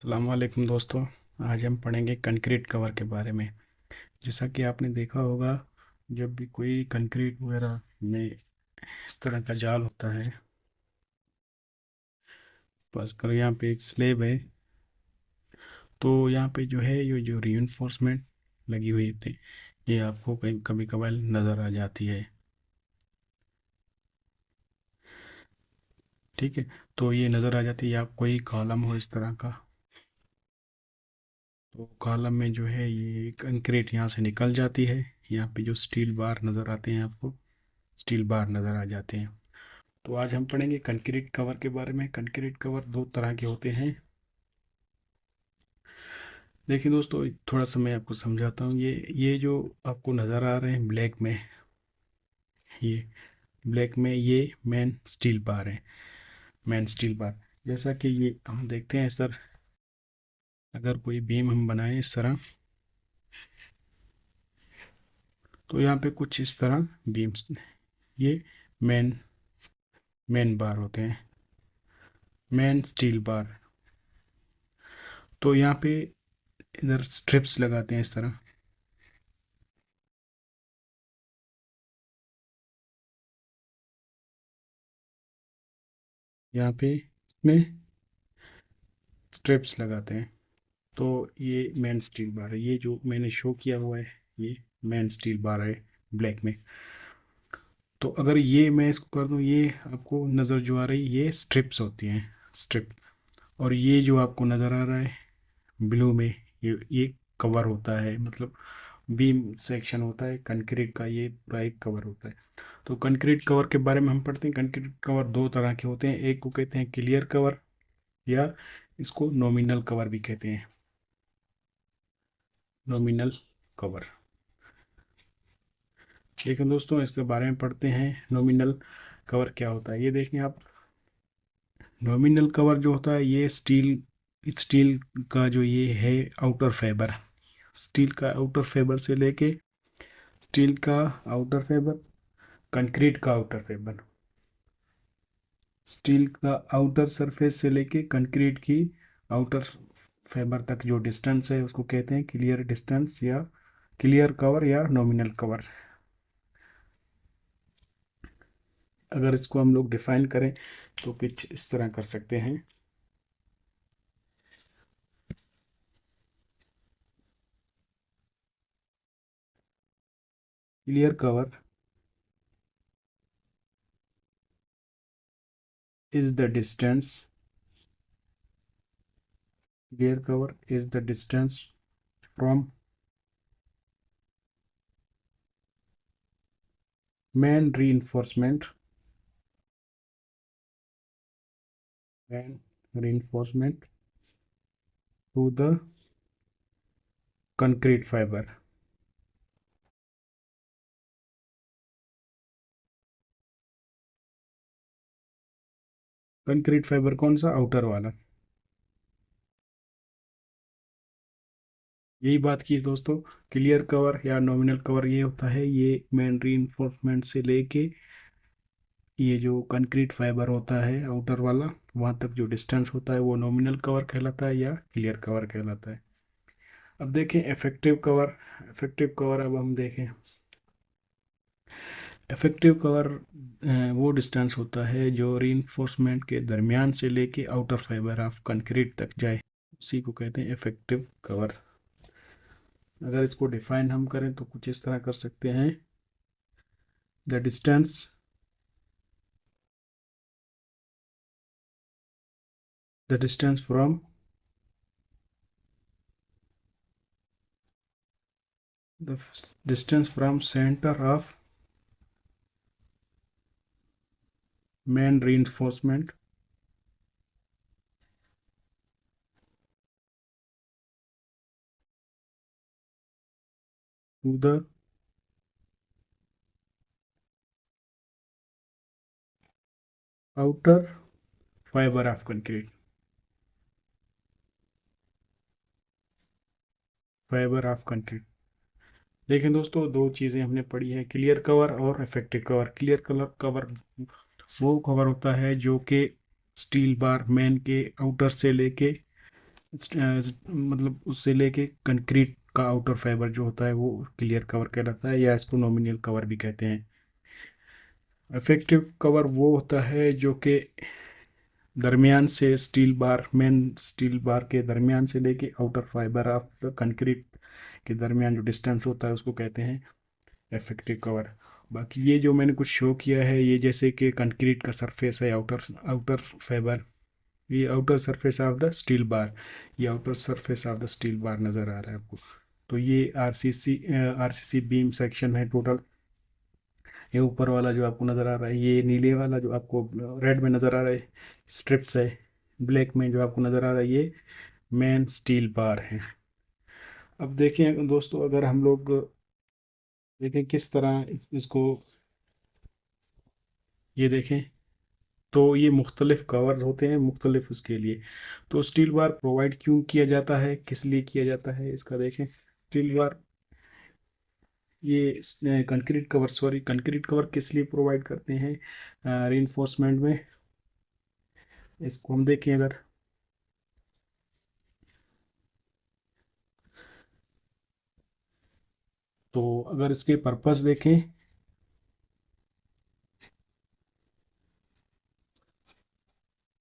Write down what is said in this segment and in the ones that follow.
अस्सलाम वालेकुम दोस्तों। आज हम पढ़ेंगे कंक्रीट कवर के बारे में। जैसा कि आपने देखा होगा, जब भी कोई कंक्रीट वगैरह में इस तरह का जाल होता है, बस कर यहाँ पे एक स्लेब है, तो यहाँ पे जो है ये जो रीइंफोर्समेंट लगी हुई थी, ये आपको कहीं कभी कभार नज़र आ जाती है। ठीक है, तो ये नज़र आ जाती है, या कोई कॉलम हो इस तरह का, तो कॉलम में जो है ये कंक्रीट यहाँ से निकल जाती है। यहाँ पे जो स्टील बार नज़र आते हैं आपको, स्टील बार नज़र आ जाते हैं। तो आज हम पढ़ेंगे कंक्रीट कवर के बारे में। कंक्रीट कवर दो तरह के होते हैं। देखिए दोस्तों, थोड़ा सा मैं आपको समझाता हूँ। ये जो आपको नज़र आ रहे हैं ब्लैक में, ये ब्लैक में ये मेन स्टील बार है। मेन स्टील बार, जैसा कि ये हम देखते हैं सर, अगर कोई बीम हम बनाएं इस तरह, तो यहाँ पे कुछ इस तरह बीम्स, ये मेन मेन बार होते हैं, मेन स्टील बार। तो यहाँ पे इधर स्ट्रिप्स लगाते हैं इस तरह, यहाँ पे में स्ट्रिप्स लगाते हैं। तो ये मेन स्टील बार है, ये जो मैंने शो किया हुआ है, ये मेन स्टील बार है ब्लैक में। तो अगर ये मैं इसको कर दूं, ये आपको नज़र जो आ रही है ये स्ट्रिप्स होती हैं, स्ट्रिप। और ये जो आपको नज़र आ रहा है ब्लू में, ये कवर होता है, मतलब बीम सेक्शन होता है कंक्रीट का, ये पूरा एक कवर होता है। तो कंक्रीट कवर के बारे में हम पढ़ते हैं। कंक्रीट कवर दो तरह के होते हैं, एक को कहते हैं क्लियर कवर, या इसको नॉमिनल कवर भी कहते हैं, नॉमिनल कवर। लेकिन दोस्तों, इसके बारे में पढ़ते हैं। नॉमिनल कवर क्या होता है, ये देखें आप। नॉमिनल कवर जो होता है, ये स्टील का जो ये है आउटर फाइबर, स्टील का आउटर फाइबर से लेके, स्टील का आउटर फाइबर, कंक्रीट का आउटर फाइबर, स्टील का आउटर सरफेस से लेके कंक्रीट की आउटर फाइबर तक जो डिस्टेंस है उसको कहते हैं क्लियर डिस्टेंस, या क्लियर कवर, या नॉमिनल कवर। अगर इसको हम लोग डिफाइन करें तो कुछ इस तरह कर सकते हैं। Clear cover is the distance, clear cover is the distance from main reinforcement, main reinforcement to the concrete fiber। Concrete fibre कौन सा, आउटर वाला। यही बात की दोस्तों। क्लियर कवर या नॉमिनल कवर ये होता है, ये मेन रीइंफोर्समेंट से लेके ये जो कंक्रीट फाइबर होता है आउटर वाला, वहाँ तक जो डिस्टेंस होता है वो नॉमिनल कवर कहलाता है या क्लियर कवर कहलाता है। अब देखें इफेक्टिव कवर। इफेक्टिव कवर अब हम देखें, इफेक्टिव कवर वो डिस्टेंस होता है जो रीइंफोर्समेंट के दरमियान से लेके आउटर फाइबर ऑफ कंक्रीट तक जाए, उसी को कहते हैं इफेक्टिव कवर। अगर इसको डिफाइन हम करें तो कुछ इस तरह कर सकते हैं। The distance, the distance from, the distance from centre of main reinforcement to the outer fibre of concrete, fibre of concrete. देखें दोस्तों, दो चीज़ें हमने पढ़ी है, क्लियर कवर और effective cover. Clear colour cover वो कवर होता है जो कि स्टील बार मेन के आउटर से लेके मतलब उससे लेके कंक्रीट का आउटर फाइबर जो होता है वो क्लियर कवर कहलाता है, या इसको नॉमिनल कवर भी कहते हैं। इफेक्टिव कवर वो होता है जो कि दरमियान से steel bar, main steel bar के दरमियान से लेके outer fibre of the concrete के दरमियान जो डिस्टेंस होता है उसको कहते हैं इफेक्टिव कवर। बाकी ये जो मैंने कुछ शो किया है, ये जैसे कि कंक्रीट का सरफेस है, आउटर आउटर फाइबर, ये outer surface of the steel bar, ये outer surface of the steel bar नज़र आ रहा है आपको। तो ये आरसीसी बीम सेक्शन है टोटल। ये ऊपर वाला जो आपको नज़र आ रहा है, ये नीले वाला जो आपको रेड में नज़र आ रहा है स्ट्रिप्स है, ब्लैक में जो आपको नज़र आ रहा है ये मेन स्टील बार है। अब देखें दोस्तों, अगर हम लोग देखें किस तरह इसको, ये देखें तो ये मुख्तलिफ कवर्स होते हैं मुख्तलिफ उसके लिए। तो स्टील बार प्रोवाइड क्यों किया जाता है, किस लिए किया जाता है इसका देखें। स्टील बार, ये कंक्रीट कवर किस लिए प्रोवाइड करते हैं रीइंफोर्समेंट में, इसको हम देखें अगर, तो अगर इसके पर्पस देखें,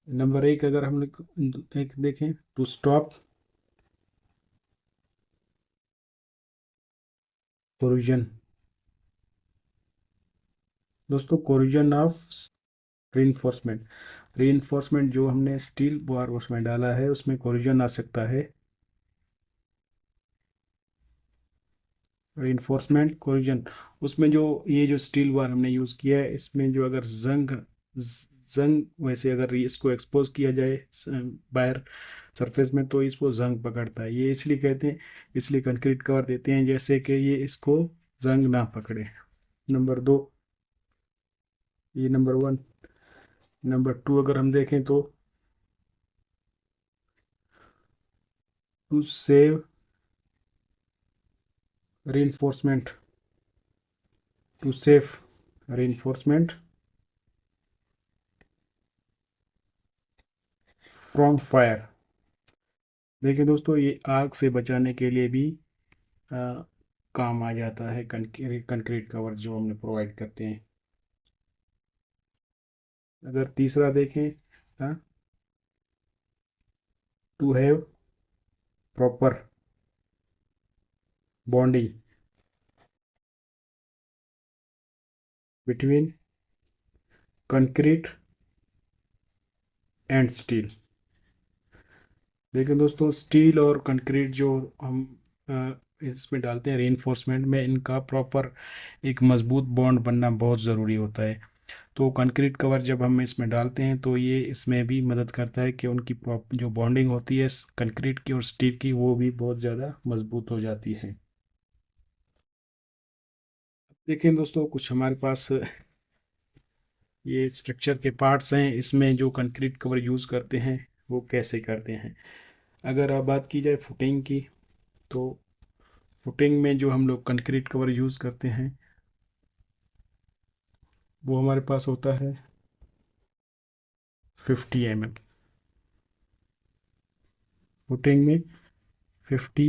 नंबर एक अगर हम लोग एक देखें, टू स्टॉप कोरोजन, दोस्तों कोरोजन ऑफ रीइंफोर्समेंट, रीइंफोर्समेंट जो हमने स्टील बार उसमें डाला है उसमें कोरोजन आ सकता है, रीइंफोर्समेंट कोरोजन, उसमें जो ये जो स्टील बार हमने यूज़ किया है इसमें जो अगर जंग वैसे अगर इसको एक्सपोज किया जाए बाहर सरफेस में तो इसको जंग पकड़ता है, ये इसलिए कहते हैं, इसलिए कंक्रीट कवर देते हैं जैसे कि ये इसको जंग ना पकड़े। नंबर दो, ये नंबर वन। नंबर टू अगर हम देखें तो to save reinforcement, to save reinforcement from fire. देखिए दोस्तों, ये आग से बचाने के लिए भी आ, काम आ जाता है कंक्रीट कवर जो हमने प्रोवाइड करते हैं। अगर तीसरा देखें, to have proper bonding between concrete and steel. देखिए दोस्तों, स्टील और कंक्रीट जो हम इसमें डालते हैं रीइंफोर्समेंट में, इनका प्रॉपर एक मजबूत बॉन्ड बनना बहुत ज़रूरी होता है। तो कंक्रीट कवर जब हम इसमें डालते हैं तो ये इसमें भी मदद करता है कि उनकी जो बॉन्डिंग होती है कंक्रीट की और स्टील की वो भी बहुत ज़्यादा मजबूत हो जाती है। देखें दोस्तों, कुछ हमारे पास ये स्ट्रक्चर के पार्ट्स हैं, इसमें जो कंक्रीट कवर यूज़ करते हैं वो कैसे करते हैं। अगर आप बात की जाए फुटिंग की, तो फुटिंग में जो हम लोग कंक्रीट कवर यूज़ करते हैं वो हमारे पास होता है 50 mm। फुटिंग में 50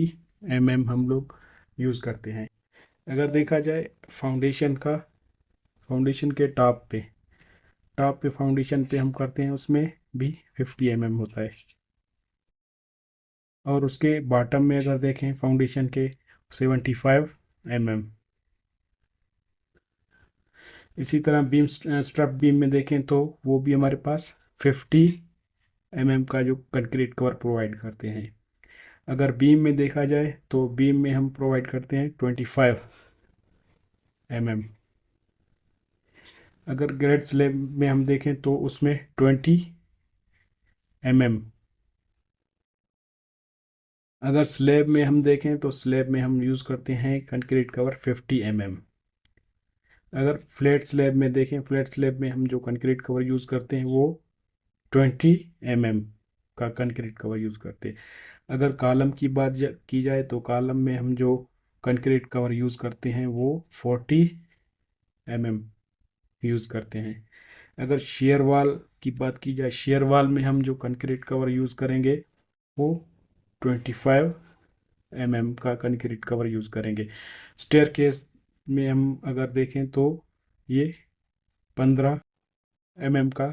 mm हम लोग यूज़ करते हैं। अगर देखा जाए फाउंडेशन का, फाउंडेशन के टॉप पे फाउंडेशन पे हम करते हैं उसमें भी 50 mm होता है। और उसके बॉटम में अगर देखें फाउंडेशन के 75 mm। इसी तरह बीम स्ट्रप बीम में देखें तो वो भी हमारे पास 50 mm का जो कंक्रीट कवर प्रोवाइड करते हैं। अगर बीम में देखा जाए तो बीम में हम प्रोवाइड करते हैं 25 mm। अगर ग्रेड स्लैब में हम देखें तो उसमें 20 mm। अगर स्लैब में हम देखें तो स्लैब में हम यूज़ करते हैं कंक्रीट कवर 50 mm। अगर फ्लैट स्लैब में देखें, फ्लैट स्लैब में हम जो कंक्रीट कवर यूज़ करते हैं वो 20 mm का कंक्रीट कवर यूज़ करते हैं। अगर कॉलम की बात की जाए तो कॉलम में हम जो कंक्रीट कवर यूज़ करते हैं वो 40 mm यूज़ करते हैं। अगर शेयर वाल की बात की जाए, शेयर वाल में हम जो कंक्रीट कवर यूज़ करेंगे वो 25 mm का कंक्रीट कवर यूज़ करेंगे। स्टेयरकेस में हम अगर देखें तो ये 15 mm का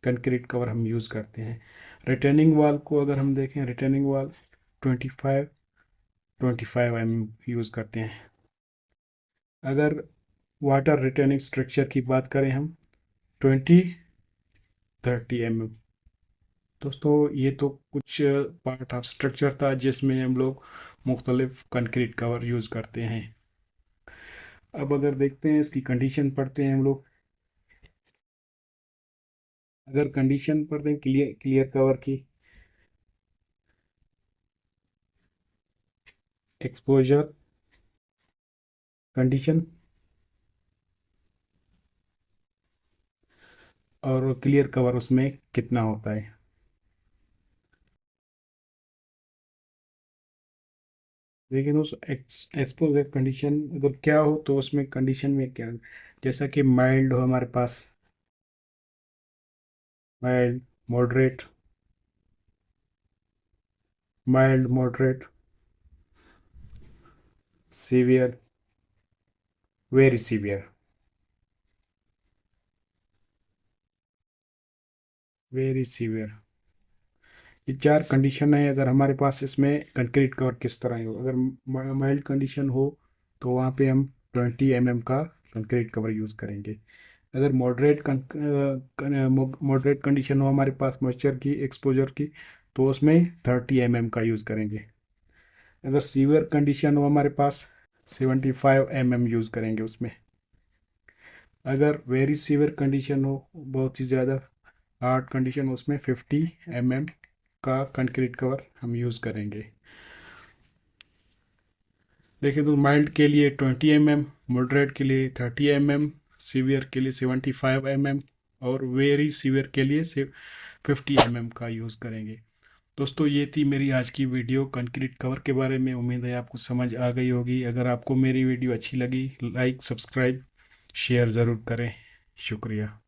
कंक्रीट कवर हम यूज़ करते हैं। रिटेनिंग वॉल को अगर हम देखें, रिटेनिंग वॉल 25 mm यूज़ करते हैं। अगर वाटर रिटेनिंग स्ट्रक्चर की बात करें हम 20-30 mm। दोस्तों ये तो कुछ पार्ट ऑफ स्ट्रक्चर था जिसमें हम लोग मुख्तलिफ कंक्रीट कवर यूज़ करते हैं। अब अगर देखते हैं इसकी कंडीशन पढ़ते हैं हम लोग। अगर कंडीशन पढ़ते हैं क्लियर कवर की, एक्सपोजर कंडीशन और क्लियर कवर उसमें कितना होता है। देखिए दोस्तों, एक्सपोजर कंडीशन अगर क्या हो तो उसमें कंडीशन में क्या, जैसा कि माइल्ड हो हमारे पास, mild, moderate, mild, moderate, severe, very severe, very severe, ये चार कंडीशन है। अगर हमारे पास इसमें कंक्रीट कवर किस तरह हो, अगर माइल्ड कंडीशन हो तो वहाँ पे हम 20 mm का कंक्रीट कवर यूज़ करेंगे। अगर मॉडरेट कंडीशन हो हमारे पास मॉइस्चर की, एक्सपोजर की, तो उसमें 30 mm का यूज़ करेंगे। अगर सीवियर कंडीशन हो हमारे पास 75 mm यूज़ करेंगे उसमें। अगर वेरी सीवियर कंडीशन हो, बहुत ही ज़्यादा हार्ड कंडीशन, उसमें 50 mm का कंक्रीट कवर हम यूज़ करेंगे। देखिए तो माइल्ड के लिए 20 mm, मॉडरेट के लिए 30 mm, सीवियर के लिए 75 mm और वेरी सीवियर के लिए 50 mm का यूज़ करेंगे। दोस्तों ये थी मेरी आज की वीडियो कंक्रीट कवर के बारे में। उम्मीद है आपको समझ आ गई होगी। अगर आपको मेरी वीडियो अच्छी लगी, लाइक, सब्सक्राइब, शेयर ज़रूर करें। शुक्रिया।